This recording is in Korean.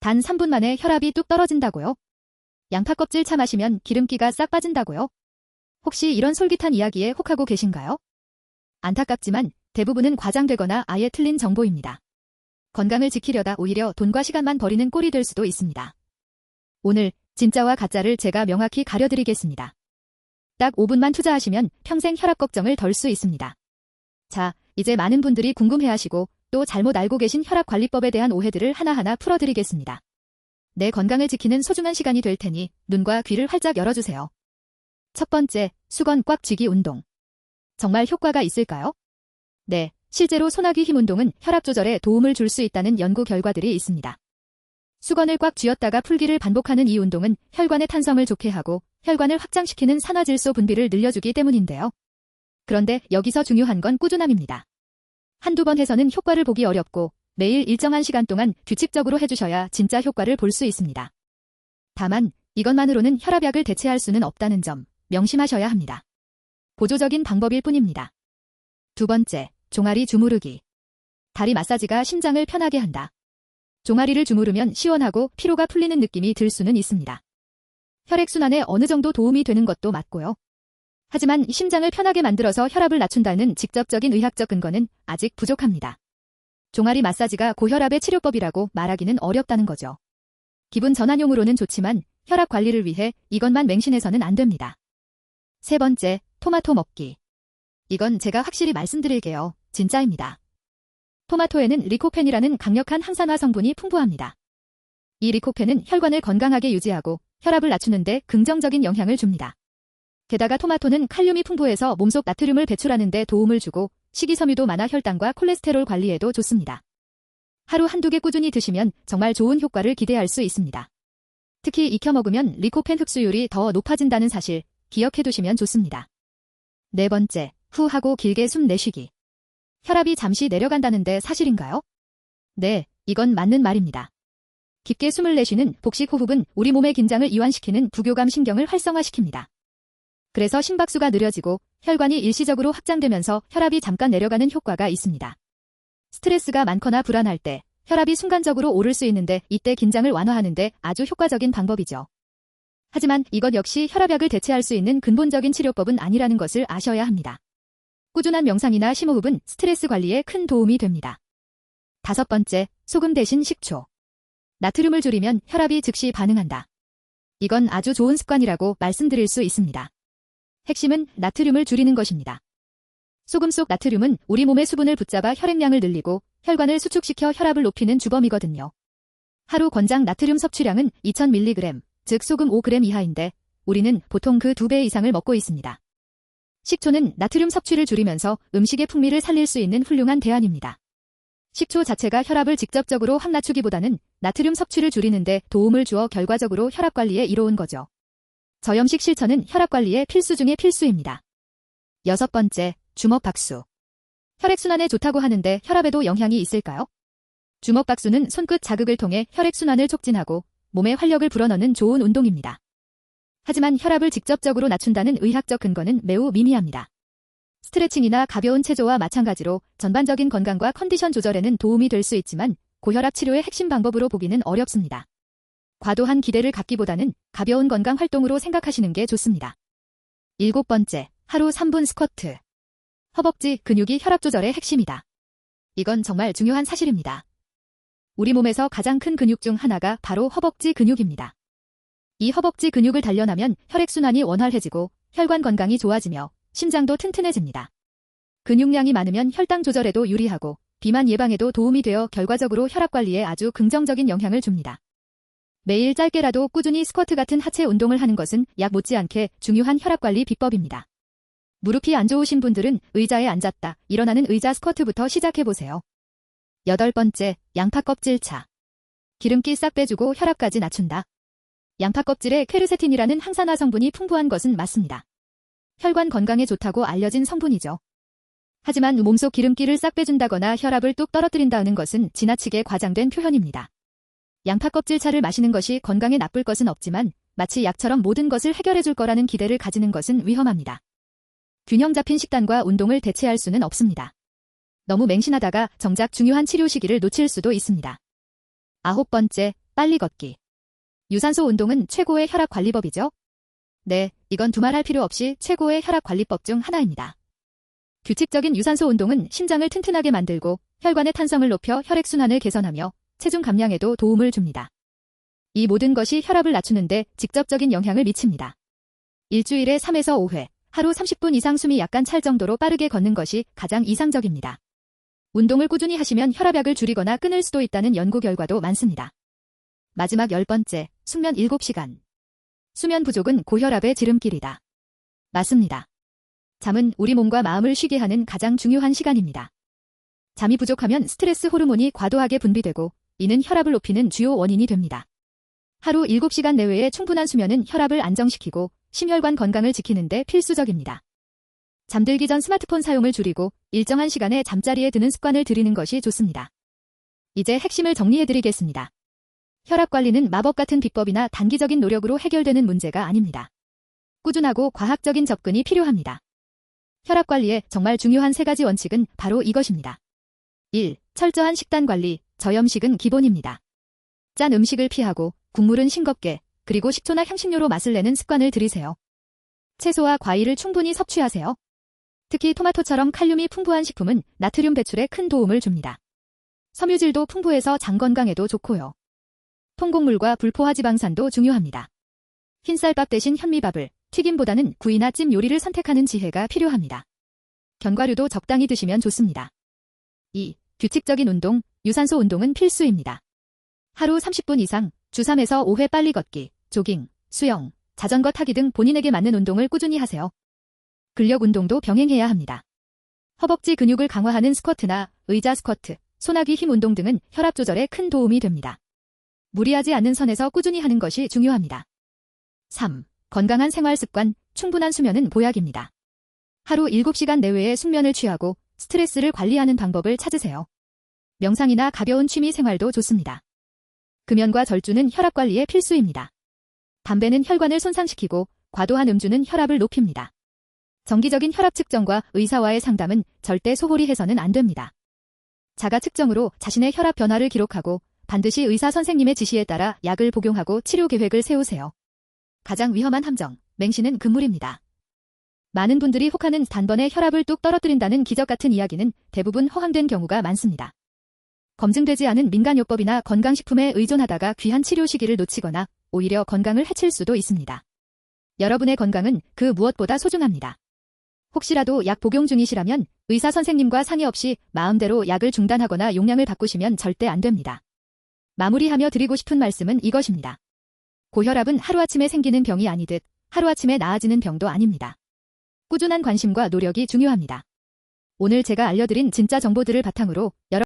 단 3분 만에 혈압이 뚝 떨어진다고요? 양파 껍질 차 마시면 기름기가 싹 빠진다고요? 혹시 이런 솔깃한 이야기에 혹하고 계신가요? 안타깝지만 대부분은 과장되거나 아예 틀린 정보입니다. 건강을 지키려다 오히려 돈과 시간만 버리는 꼴이 될 수도 있습니다. 오늘 진짜와 가짜를 제가 명확히 가려드리겠습니다. 딱 5분만 투자하시면 평생 혈압 걱정을 덜 수 있습니다. 자, 이제 많은 분들이 궁금해하시고 또 잘못 알고 계신 혈압관리법에 대한 오해들을 하나하나 풀어드리겠습니다. 내 건강을 지키는 소중한 시간이 될 테니 눈과 귀를 활짝 열어주세요. 첫 번째, 수건 꽉 쥐기 운동. 정말 효과가 있을까요? 네, 실제로 손아귀 힘 운동은 혈압 조절에 도움을 줄 수 있다는 연구 결과들이 있습니다. 수건을 꽉 쥐었다가 풀기를 반복하는 이 운동은 혈관의 탄성을 좋게 하고 혈관을 확장시키는 산화질소 분비를 늘려주기 때문인데요. 그런데 여기서 중요한 건 꾸준함입니다. 한두 번 해서는 효과를 보기 어렵고 매일 일정한 시간 동안 규칙적으로 해주셔야 진짜 효과를 볼 수 있습니다. 다만 이것만으로는 혈압약을 대체할 수는 없다는 점 명심하셔야 합니다. 보조적인 방법일 뿐입니다. 두 번째, 종아리 주무르기. 다리 마사지가 심장을 편하게 한다. 종아리를 주무르면 시원하고 피로가 풀리는 느낌이 들 수는 있습니다. 혈액순환에 어느 정도 도움이 되는 것도 맞고요. 하지만 심장을 편하게 만들어서 혈압을 낮춘다는 직접적인 의학적 근거는 아직 부족합니다. 종아리 마사지가 고혈압의 치료법이라고 말하기는 어렵다는 거죠. 기분 전환용으로는 좋지만 혈압 관리를 위해 이것만 맹신해서는 안 됩니다. 세 번째, 토마토 먹기. 이건 제가 확실히 말씀드릴게요. 진짜입니다. 토마토에는 리코펜이라는 강력한 항산화 성분이 풍부합니다. 이 리코펜은 혈관을 건강하게 유지하고 혈압을 낮추는 데 긍정적인 영향을 줍니다. 게다가 토마토는 칼륨이 풍부해서 몸속 나트륨을 배출하는 데 도움을 주고 식이섬유도 많아 혈당과 콜레스테롤 관리에도 좋습니다. 하루 한두 개 꾸준히 드시면 정말 좋은 효과를 기대할 수 있습니다. 특히 익혀 먹으면 리코펜 흡수율이 더 높아진다는 사실 기억해 두시면 좋습니다. 네 번째, 후 하고 길게 숨 내쉬기. 혈압이 잠시 내려간다는데 사실인가요? 네, 이건 맞는 말입니다. 깊게 숨을 내쉬는 복식 호흡은 우리 몸의 긴장을 이완시키는 부교감 신경을 활성화시킵니다. 그래서 심박수가 느려지고 혈관이 일시적으로 확장되면서 혈압이 잠깐 내려가는 효과가 있습니다. 스트레스가 많거나 불안할 때 혈압이 순간적으로 오를 수 있는데 이때 긴장을 완화하는 데 아주 효과적인 방법이죠. 하지만 이것 역시 혈압약을 대체할 수 있는 근본적인 치료법은 아니라는 것을 아셔야 합니다. 꾸준한 명상이나 심호흡은 스트레스 관리에 큰 도움이 됩니다. 다섯 번째, 소금 대신 식초. 나트륨을 줄이면 혈압이 즉시 반응한다. 이건 아주 좋은 습관이라고 말씀드릴 수 있습니다. 핵심은 나트륨을 줄이는 것입니다. 소금 속 나트륨은 우리 몸의 수분을 붙잡아 혈액량을 늘리고 혈관을 수축시켜 혈압을 높이는 주범이거든요. 하루 권장 나트륨 섭취량은 2000mg, 즉 소금 5g 이하인데 우리는 보통 그 2배 이상을 먹고 있습니다. 식초는 나트륨 섭취를 줄이면서 음식의 풍미를 살릴 수 있는 훌륭한 대안입니다. 식초 자체가 혈압을 직접적으로 확 낮추기보다는 나트륨 섭취를 줄이는 데 도움을 주어 결과적으로 혈압 관리에 이로운 거죠. 저염식 실천은 혈압 관리의 필수 중의 필수입니다. 여섯 번째, 주먹박수. 혈액순환에 좋다고 하는데 혈압에도 영향이 있을까요? 주먹박수는 손끝 자극을 통해 혈액순환을 촉진하고 몸에 활력을 불어넣는 좋은 운동입니다. 하지만 혈압을 직접적으로 낮춘다는 의학적 근거는 매우 미미합니다. 스트레칭이나 가벼운 체조와 마찬가지로 전반적인 건강과 컨디션 조절에는 도움이 될 수 있지만 고혈압 치료의 핵심 방법으로 보기는 어렵습니다. 과도한 기대를 갖기보다는 가벼운 건강 활동으로 생각하시는 게 좋습니다. 일곱 번째, 하루 3분 스쿼트. 허벅지 근육이 혈압 조절의 핵심이다. 이건 정말 중요한 사실입니다. 우리 몸에서 가장 큰 근육 중 하나가 바로 허벅지 근육입니다. 이 허벅지 근육을 단련하면 혈액순환이 원활해지고 혈관 건강이 좋아지며 심장도 튼튼해집니다. 근육량이 많으면 혈당 조절에도 유리하고 비만 예방에도 도움이 되어 결과적으로 혈압 관리에 아주 긍정적인 영향을 줍니다. 매일 짧게라도 꾸준히 스쿼트 같은 하체 운동을 하는 것은 약 못지않게 중요한 혈압 관리 비법입니다. 무릎이 안 좋으신 분들은 의자에 앉았다 일어나는 의자 스쿼트부터 시작해보세요. 여덟 번째, 양파 껍질 차. 기름기 싹 빼주고 혈압까지 낮춘다. 양파 껍질에 퀘르세틴이라는 항산화 성분이 풍부한 것은 맞습니다. 혈관 건강에 좋다고 알려진 성분이죠. 하지만 몸속 기름기를 싹 빼준다거나 혈압을 뚝 떨어뜨린다는 것은 지나치게 과장된 표현입니다. 양파 껍질 차를 마시는 것이 건강에 나쁠 것은 없지만 마치 약처럼 모든 것을 해결해줄 거라는 기대를 가지는 것은 위험합니다. 균형 잡힌 식단과 운동을 대체할 수는 없습니다. 너무 맹신하다가 정작 중요한 치료 시기를 놓칠 수도 있습니다. 아홉 번째, 빨리 걷기. 유산소 운동은 최고의 혈압 관리법이죠? 네, 이건 두말할 필요 없이 최고의 혈압 관리법 중 하나입니다. 규칙적인 유산소 운동은 심장을 튼튼하게 만들고 혈관의 탄성을 높여 혈액순환을 개선하며 체중 감량에도 도움을 줍니다. 이 모든 것이 혈압을 낮추는데 직접적인 영향을 미칩니다. 일주일에 3에서 5회, 하루 30분 이상 숨이 약간 찰 정도로 빠르게 걷는 것이 가장 이상적입니다. 운동을 꾸준히 하시면 혈압약을 줄이거나 끊을 수도 있다는 연구 결과도 많습니다. 마지막 10번째, 숙면 7시간. 수면 부족은 고혈압의 지름길이다. 맞습니다. 잠은 우리 몸과 마음을 쉬게 하는 가장 중요한 시간입니다. 잠이 부족하면 스트레스 호르몬이 과도하게 분비되고 이는 혈압을 높이는 주요 원인이 됩니다. 하루 7시간 내외의 충분한 수면은 혈압을 안정시키고 심혈관 건강을 지키는 데 필수적입니다. 잠들기 전 스마트폰 사용을 줄이고 일정한 시간에 잠자리에 드는 습관을 들이는 것이 좋습니다. 이제 핵심을 정리해드리겠습니다. 혈압 관리는 마법 같은 비법이나 단기적인 노력으로 해결되는 문제가 아닙니다. 꾸준하고 과학적인 접근이 필요합니다. 혈압 관리에 정말 중요한 3가지 원칙은 바로 이것입니다. 1. 철저한 식단 관리, 저염식은 기본입니다. 짠 음식을 피하고 국물은 싱겁게, 그리고 식초나 향신료로 맛을 내는 습관을 들이세요. 채소와 과일을 충분히 섭취하세요. 특히 토마토처럼 칼륨이 풍부한 식품은 나트륨 배출에 큰 도움을 줍니다. 섬유질도 풍부해서 장 건강에도 좋고요. 통곡물과 불포화지방산도 중요합니다. 흰쌀밥 대신 현미밥을, 튀김보다는 구이나 찜 요리를 선택하는 지혜가 필요합니다. 견과류도 적당히 드시면 좋습니다. 2. 규칙적인 운동, 유산소 운동은 필수입니다. 하루 30분 이상, 주 3에서 5회 빨리 걷기, 조깅, 수영, 자전거 타기 등 본인에게 맞는 운동을 꾸준히 하세요. 근력 운동도 병행해야 합니다. 허벅지 근육을 강화하는 스쿼트나 의자 스쿼트, 손아귀 힘 운동 등은 혈압 조절에 큰 도움이 됩니다. 무리하지 않는 선에서 꾸준히 하는 것이 중요합니다. 3. 건강한 생활 습관, 충분한 수면은 보약입니다. 하루 7시간 내외의 숙면을 취하고 스트레스를 관리하는 방법을 찾으세요. 명상이나 가벼운 취미 생활도 좋습니다. 금연과 절주는 혈압 관리에 필수입니다. 담배는 혈관을 손상시키고 과도한 음주는 혈압을 높입니다. 정기적인 혈압 측정과 의사와의 상담은 절대 소홀히 해서는 안 됩니다. 자가 측정으로 자신의 혈압 변화를 기록하고 반드시 의사 선생님의 지시에 따라 약을 복용하고 치료 계획을 세우세요. 가장 위험한 함정, 맹신은 금물입니다. 많은 분들이 혹하는 단번에 혈압을 뚝 떨어뜨린다는 기적 같은 이야기는 대부분 허황된 경우가 많습니다. 검증되지 않은 민간요법이나 건강식품에 의존하다가 귀한 치료 시기를 놓치거나 오히려 건강을 해칠 수도 있습니다. 여러분의 건강은 그 무엇보다 소중합니다. 혹시라도 약 복용 중이시라면 의사 선생님과 상의 없이 마음대로 약을 중단하거나 용량을 바꾸시면 절대 안 됩니다. 마무리하며 드리고 싶은 말씀은 이것입니다. 고혈압은 하루아침에 생기는 병이 아니듯 하루아침에 나아지는 병도 아닙니다. 꾸준한 관심과 노력이 중요합니다. 오늘 제가 알려드린 진짜 정보들을 바탕으로 여러분